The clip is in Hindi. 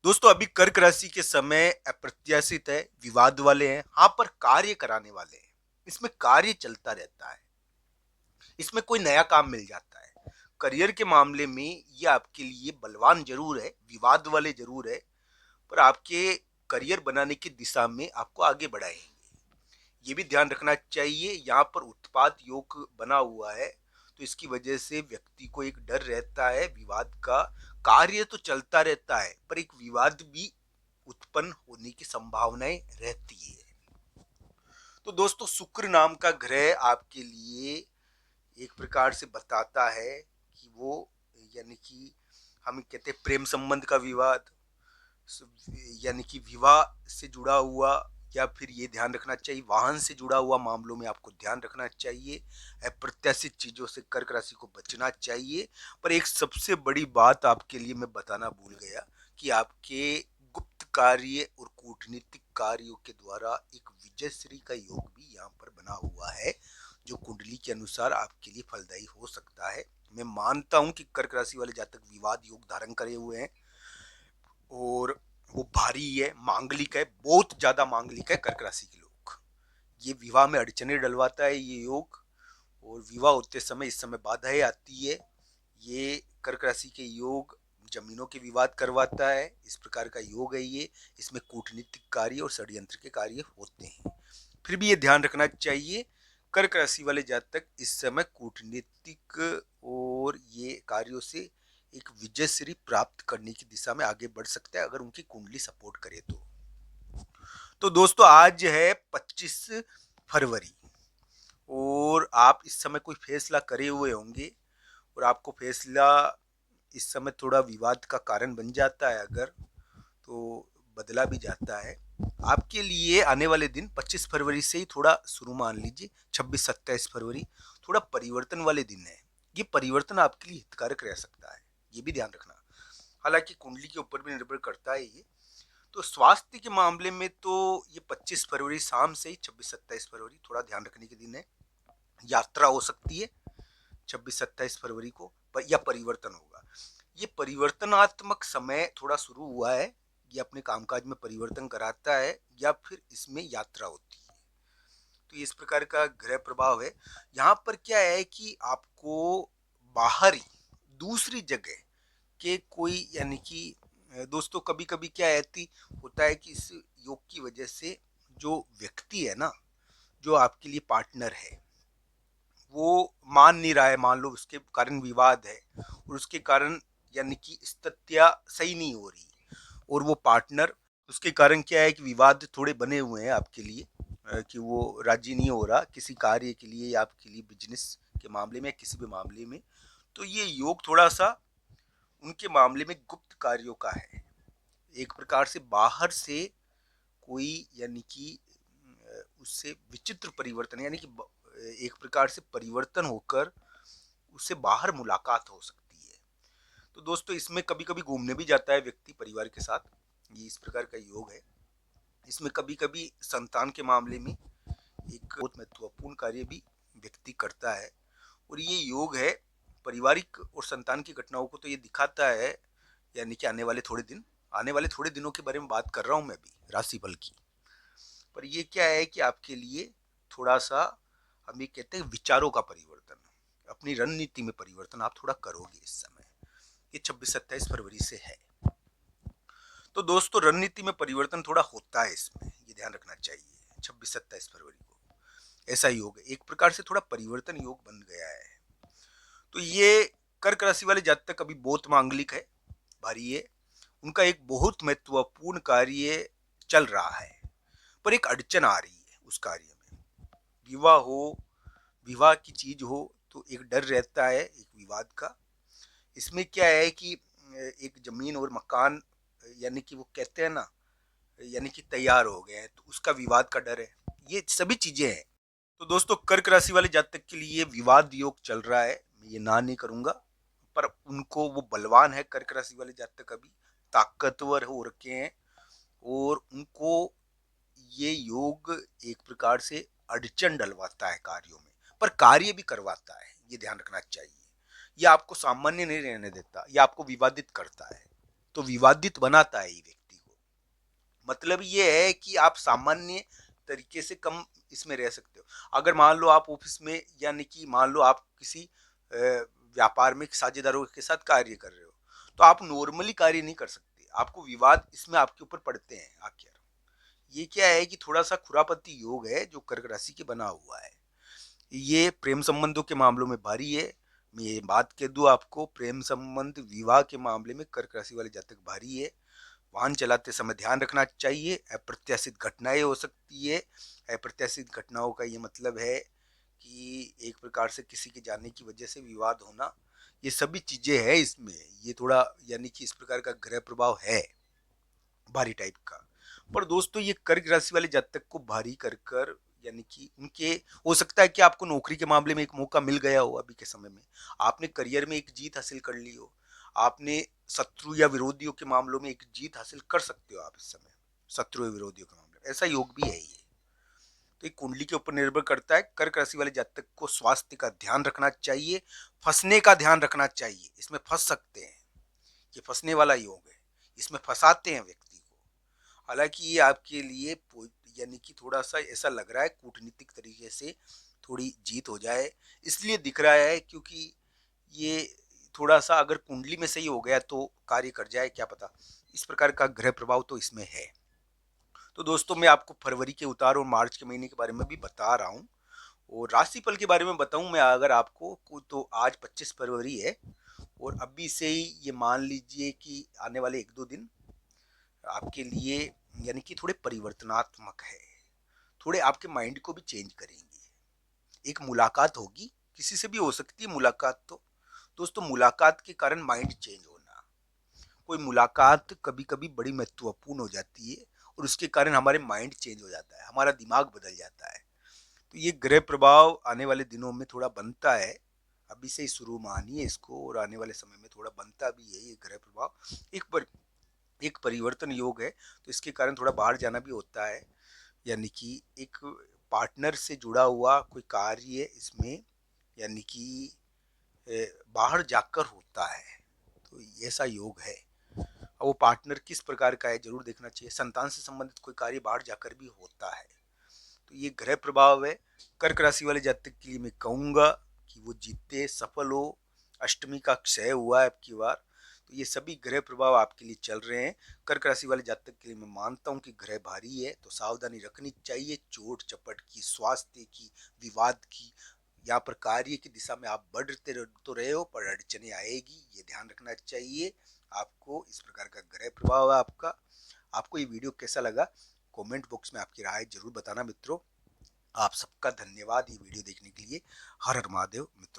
दोस्तों अभी कर्क राशि के समय अप्रत्याशित है, विवाद वाले हैं, हाँ पर कार्य कराने वाले हैं। इसमें कार्य चलता रहता है, इसमें कोई नया काम मिल जाता है। करियर के मामले में ये आपके लिए बलवान जरूर है, विवाद वाले जरूर है, पर आपके करियर बनाने की दिशा में आपको आगे बढ़ाएंगे। ये भी ध्यान रखना चाहिए, यहाँ पर उत्पात योग बना हुआ है, तो इसकी वजह से व्यक्ति को एक डर रहता है विवाद का। कार्य तो चलता रहता है पर एक विवाद भी उत्पन्न होने की संभावनाएं रहती है। तो दोस्तों शुक्र नाम का ग्रह आपके लिए एक प्रकार से बताता है कि वो यानी कि हम कहते हैं प्रेम संबंध का विवाद, यानी कि विवाह से जुड़ा हुआ, या फिर ये ध्यान रखना चाहिए वाहन से जुड़ा हुआ मामलों में आपको ध्यान रखना चाहिए। अप्रत्याशित चीजों से कर्क राशि को बचना चाहिए। पर एक सबसे बड़ी बात आपके लिए मैं बताना भूल गया कि आपके गुप्त कार्य और कूटनीतिक कार्यों के द्वारा एक विजयश्री का योग भी यहाँ पर बना हुआ है, जो कुंडली के अनुसार आपके लिए फलदायी हो सकता है। मैं मानता हूं कि कर्क राशि वाले जातक विवाद योग धारण करे हुए हैं और वो भारी है, मांगलिक है, बहुत ज्यादा मांगलिक है कर्क राशि के लोग। ये विवाह में अड़चने डलवाता है ये योग, और विवाह होते समय इस समय बाधाएं आती है। ये कर्क राशि के योग जमीनों के विवाद करवाता है, इस प्रकार का योग है ये। इसमें कूटनीतिक कार्य और षड्यंत्र के कार्य होते हैं। फिर भी ये ध्यान रखना चाहिए, कर्क राशि वाले जातक इस समय कूटनीतिक और ये कार्यों से एक विजयश्री प्राप्त करने की दिशा में आगे बढ़ सकता है, अगर उनकी कुंडली सपोर्ट करे तो दोस्तों आज है 25 फरवरी, और आप इस समय कोई फैसला करे हुए होंगे और आपको फैसला इस समय थोड़ा विवाद का कारण बन जाता है, अगर तो बदला भी जाता है। आपके लिए आने वाले दिन 25 फरवरी से ही थोड़ा शुरू मान लीजिए, 26-27 फरवरी थोड़ा परिवर्तन वाले दिन है। ये परिवर्तन आपके लिए हितकारक रह सकता है, ये भी ध्यान रखना। हालांकि कुंडली के ऊपर भी निर्भर करता है ये। तो स्वास्थ्य के मामले में तो ये 25 फरवरी शाम से ही 26-27 फरवरी थोड़ा ध्यान रखने के दिन है। यात्रा हो सकती है 26-27 फरवरी को, या परिवर्तन होगा। ये परिवर्तनात्मक समय थोड़ा शुरू हुआ है, ये अपने कामकाज में परिवर्तन कराता है या फिर इसमें यात्रा होती है। तो इस प्रकार का ग्रह प्रभाव है। यहाँ पर क्या है कि आपको बाहरी दूसरी जगह के कोई, यानी कि दोस्तों कभी कभी क्या होता है कि इस योग की वजह से जो व्यक्ति है ना, जो आपके लिए पार्टनर है, वो मान नहीं रहा है, मान लो उसके कारण विवाद है और उसके कारण यानी कि स्थितियां सही नहीं हो रही, और वो पार्टनर उसके कारण क्या है कि विवाद थोड़े बने हुए हैं आपके लिए, कि वो राजी नहीं हो रहा किसी कार्य के लिए या आपके लिए बिजनेस के मामले में, किसी भी मामले में। तो ये योग थोड़ा सा उनके मामले में गुप्त कार्यों का है, एक प्रकार से बाहर से कोई, यानी कि उससे विचित्र परिवर्तन, यानी कि एक प्रकार से परिवर्तन होकर उससे बाहर मुलाकात हो सकती है। तो दोस्तों इसमें कभी कभी घूमने भी जाता है व्यक्ति परिवार के साथ, ये इस प्रकार का योग है। इसमें कभी कभी संतान के मामले में एक बहुत महत्वपूर्ण कार्य भी व्यक्ति करता है, और ये योग है पारिवारिक और संतान की घटनाओं को तो ये दिखाता है। यानी कि आने वाले थोड़े दिनों के बारे में बात कर रहा हूँ मैं भी राशिफल की। पर ये क्या है कि आपके लिए थोड़ा सा, हम ये कहते हैं विचारों का परिवर्तन, अपनी रणनीति में परिवर्तन आप थोड़ा करोगे इस समय। ये 26-27 फरवरी से है। तो दोस्तों रणनीति में परिवर्तन थोड़ा होता है इसमें, ये ध्यान रखना चाहिए। 26-27 फरवरी को ऐसा योग है, एक प्रकार से थोड़ा परिवर्तन योग बन गया है। तो ये कर्क राशि वाले जातक अभी बहुत मांगलिक है, भारी है, उनका एक बहुत महत्वपूर्ण कार्य चल रहा है, पर एक अड़चन आ रही है उस कार्य में। विवाह हो, विवाह की चीज हो तो एक डर रहता है एक विवाद का। इसमें क्या है कि एक जमीन और मकान, यानी कि वो कहते हैं ना, यानी कि तैयार हो गए हैं, तो उसका विवाद का डर है, ये सभी चीजें हैं। तो दोस्तों कर्क राशि वाले जातक के लिए विवाद योग चल रहा है, मैं ये ना नहीं करूंगा, पर उनको वो बलवान है कर्क राशि वाले जातक, अभी ताकतवर हो रखे हैं, और उनको ये योग एक प्रकार से अड़चन डलवाता है कार्यों में, पर कार्य भी करवाता है, ये ध्यान रखना चाहिए। ये आपको सामान्य नहीं रहने देता, ये आपको विवादित करता है, तो विवादित बनाता है ये व्यक्ति। मतलब ये है कि आप सामान्य तरीके से कम इसमें रह सकते हो। अगर मान लो आप ऑफिस में, यानी कि मान लो आप किसी व्यापार में साझेदारों के साथ कार्य कर रहे हो, तो आप नॉर्मली कार्य नहीं कर सकते, आपको विवाद इसमें आपके ऊपर पड़ते हैं आखिर। ये क्या है कि थोड़ा सा खुरापति योग है जो कर्क राशि के बना हुआ है। ये प्रेम संबंधों के मामलों में भारी है। मैं ये बात कह दूं आपको, प्रेम संबंध विवाह के मामले में कर्क राशि वाले जातक भारी है। वाहन चलाते समय ध्यान रखना चाहिए, अप्रत्याशित घटनाएं हो सकती है। अप्रत्याशित घटनाओं का ये मतलब है कि एक प्रकार से किसी के जाने की वजह से विवाद होना, ये सभी चीजें हैं इसमें। ये थोड़ा यानी कि इस प्रकार का ग्रह प्रभाव है भारी टाइप का। पर दोस्तों ये कर्क राशि वाले जातक को भारी कर कर, यानी कि उनके, हो सकता है कि आपको नौकरी के मामले में एक मौका मिल गया हो अभी के समय में, आपने करियर में एक जीत हासिल कर ली हो, आपने शत्रु या विरोधियों के मामलों में एक जीत हासिल कर सकते हो आप इस समय, शत्रु या विरोधियों के मामले में ऐसा योग भी है ये। तो ये कुंडली के ऊपर निर्भर करता है। कर्क राशि वाले जातक को स्वास्थ्य का ध्यान रखना चाहिए, फंसने का ध्यान रखना चाहिए, इसमें फंस सकते हैं, ये फंसने वाला योग है, इसमें फंसाते हैं व्यक्ति को। हालांकि ये आपके लिए यानी कि थोड़ा सा ऐसा लग रहा है कूटनीतिक तरीके से थोड़ी जीत हो जाए, इसलिए दिख रहा है, क्योंकि ये थोड़ा सा अगर कुंडली में सही हो गया तो कार्य कर जाए, क्या पता। इस प्रकार का ग्रह प्रभाव तो इसमें है। तो दोस्तों मैं आपको फरवरी के उतार और मार्च के महीने के बारे में भी बता रहा हूँ। और राशिफल के बारे में बताऊं मैं अगर आपको तो आज 25 फरवरी है, और अभी से ही ये मान लीजिए कि आने वाले 1-2 दिन आपके लिए यानी कि थोड़े परिवर्तनात्मक है, थोड़े आपके माइंड को भी चेंज करेंगे। एक मुलाकात होगी, किसी से भी हो सकती है मुलाकात। तो दोस्तों मुलाकात के कारण माइंड चेंज होना, कोई मुलाकात कभी कभी बड़ी महत्वपूर्ण हो जाती है और उसके कारण हमारे माइंड चेंज हो जाता है, हमारा दिमाग बदल जाता है। तो ये ग्रह प्रभाव आने वाले दिनों में थोड़ा बनता है, अभी से ही शुरू मानिए इसको, और आने वाले समय में थोड़ा बनता भी है ये ग्रह प्रभाव। एक परिवर्तन योग है, तो इसके कारण थोड़ा बाहर जाना भी होता है, यानी कि एक पार्टनर से जुड़ा हुआ कोई कार्य इसमें, यानी कि बाहर जाकर होता है। तो ऐसा योग है। अब वो पार्टनर किस प्रकार का है जरूर देखना चाहिए। संतान से संबंधित कोई कार्य बाहर जाकर भी होता है। तो ये ग्रह प्रभाव है। कर्क राशि वाले जातक के लिए मैं कहूंगा कि वो जीते, सफल हो। अष्टमी का क्षय हुआ है अब की बार, तो ये सभी ग्रह प्रभाव आपके लिए चल रहे हैं। कर्क राशि वाले जातक के लिए मैं मानता हूं कि ग्रह भारी है, तो सावधानी रखनी चाहिए, चोट चपट की, स्वास्थ्य की, विवाद की। यहाँ पर कार्य की दिशा में आप बढ़ते तो रहे हो, पर अड़चने आएगी, ये ध्यान रखना चाहिए आपको। इस प्रकार का ग्रह प्रभाव है आपका। आपको ये वीडियो कैसा लगा कमेंट बॉक्स में आपकी राय जरूर बताना मित्रों। आप सबका धन्यवाद ये वीडियो देखने के लिए। हर हर महादेव मित्रों।